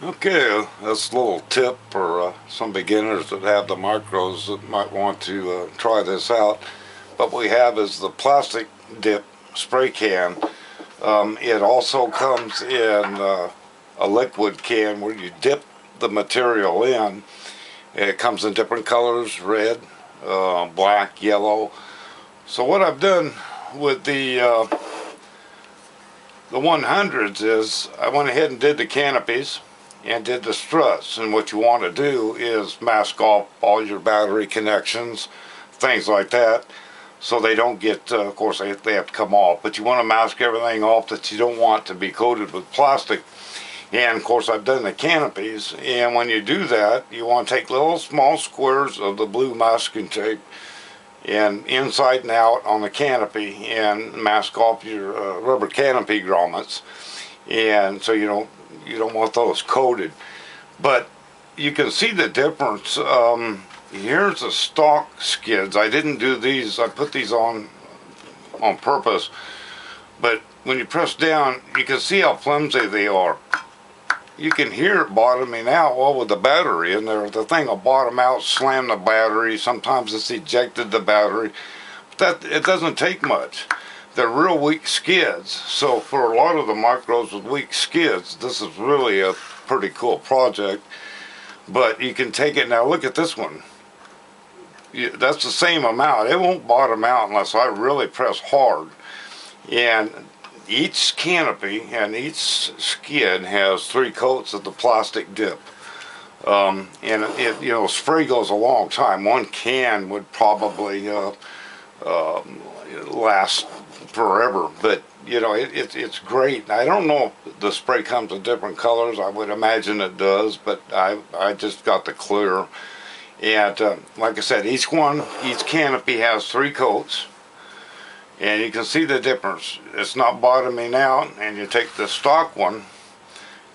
Okay, that's a little tip for some beginners that have the micros that might want to try this out. What we have is the plastic dip spray can. It also comes in a liquid can where you dip the material in. It comes in different colors: red, black, yellow. So what I've done with the 100s is I went ahead and did the canopies and did the struts. And what you want to do is mask off all your battery connections, things like that, so they don't get, of course they have to come off, but you want to mask everything off that you don't want to be coated with plastic. And of course I've done the canopies, and when you do that you want to take little small squares of the blue masking tape and inside and out on the canopy and mask off your rubber canopy grommets, and so you don't want those coated. But you can see the difference. Here's the stock skids. I didn't do these, I put these on purpose, but when you press down you can see how flimsy they are. You can hear it bottoming out. Well, with the battery in there, the thing will bottom out, slam the battery. Sometimes it's ejected the battery. But it doesn't take much. They're real weak skids. So for a lot of the micros with weak skids, this is really a pretty cool project. But you can take it. Now look at this one. That's the same amount. It won't bottom out unless I really press hard. And each canopy and each skid has 3 coats of the plastic dip. And it, spray goes a long time. One can would probably last forever, but it's great. I don't know if the spray comes in different colors. I would imagine it does, but I just got the clear. And like I said, each canopy has 3 coats. And you can see the difference. It's not bottoming out, and you take the stock one,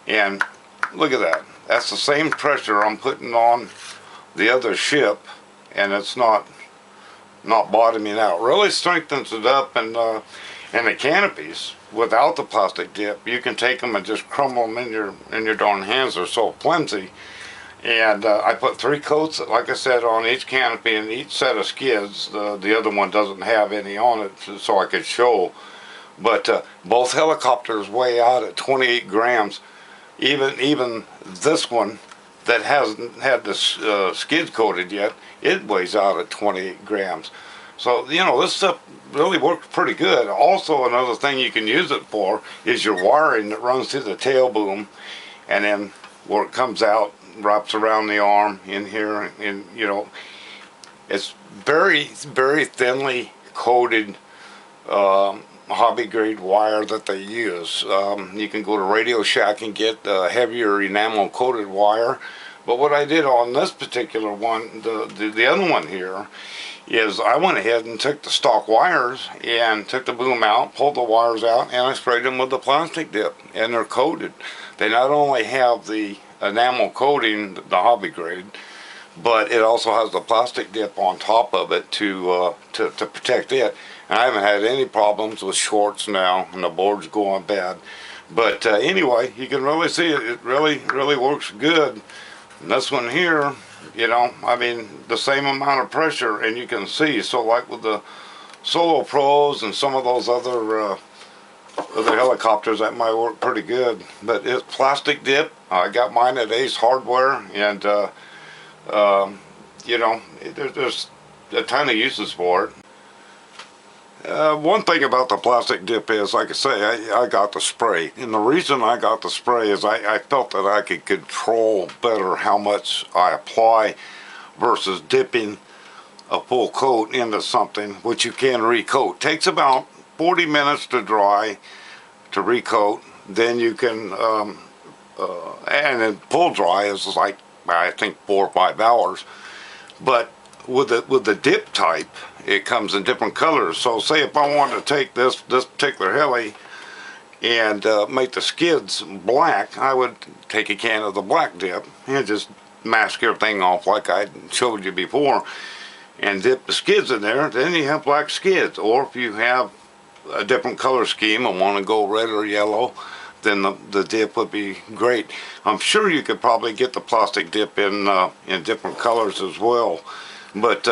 and look at that. That's the same pressure I'm putting on the other ship, and it's not bottoming out. Really strengthens it up, and the canopies without the plastic dip, you can take them and just crumble them in your darn hands. They're so flimsy. And I put 3 coats, like I said, on each canopy and each set of skids. The other one doesn't have any on it, so I could show. But both helicopters weigh out at 28 grams. Even this one that hasn't had the skid coated yet, it weighs out at 28 grams. So, this stuff really works pretty good. Also, another thing you can use it for is your wiring that runs through the tail boom, and then where it comes out, wraps around the arm in here, and it's very, very thinly coated hobby grade wire that they use. You can go to Radio Shack and get heavier enamel coated wire, but what I did on this particular one, the other one here, is I went ahead and took the stock wires and took the boom out, pulled the wires out, and I sprayed them with the plastic dip, and they're coated. They not only have the enamel coating, the hobby grade, but it also has the plastic dip on top of it to protect it. And I haven't had any problems with shorts now, and the board's going bad. But anyway, you can really see it really works good. And this one here, the same amount of pressure, and you can see. So like with the Solo Pros and some of those other helicopters, that might work pretty good. But it's plastic dip. I got mine at Ace Hardware, and there's a ton of uses for it. One thing about the plastic dip is, like I say, I got the spray, and the reason I got the spray is I felt that I could control better how much I apply versus dipping a full coat into something, which you can recoat. Takes about 40 minutes to dry, to recoat. Then you can and then full dry is like, I think, 4 or 5 hours. But with the dip type, it comes in different colors. So say if I wanted to take this particular heli and make the skids black, I would take a can of the black dip and just mask everything off like I showed you before, and dip the skids in there. Then you have black skids. Or if you have a different color scheme and want to go red or yellow, then the dip would be great. I'm sure you could probably get the plastic dip in different colors as well, but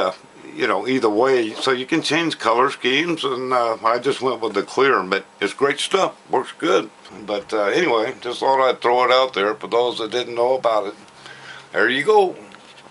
you know, either way, so you can change color schemes, and I just went with the clear, but it's great stuff, works good. But anyway, just thought I'd throw it out there for those that didn't know about it. There you go.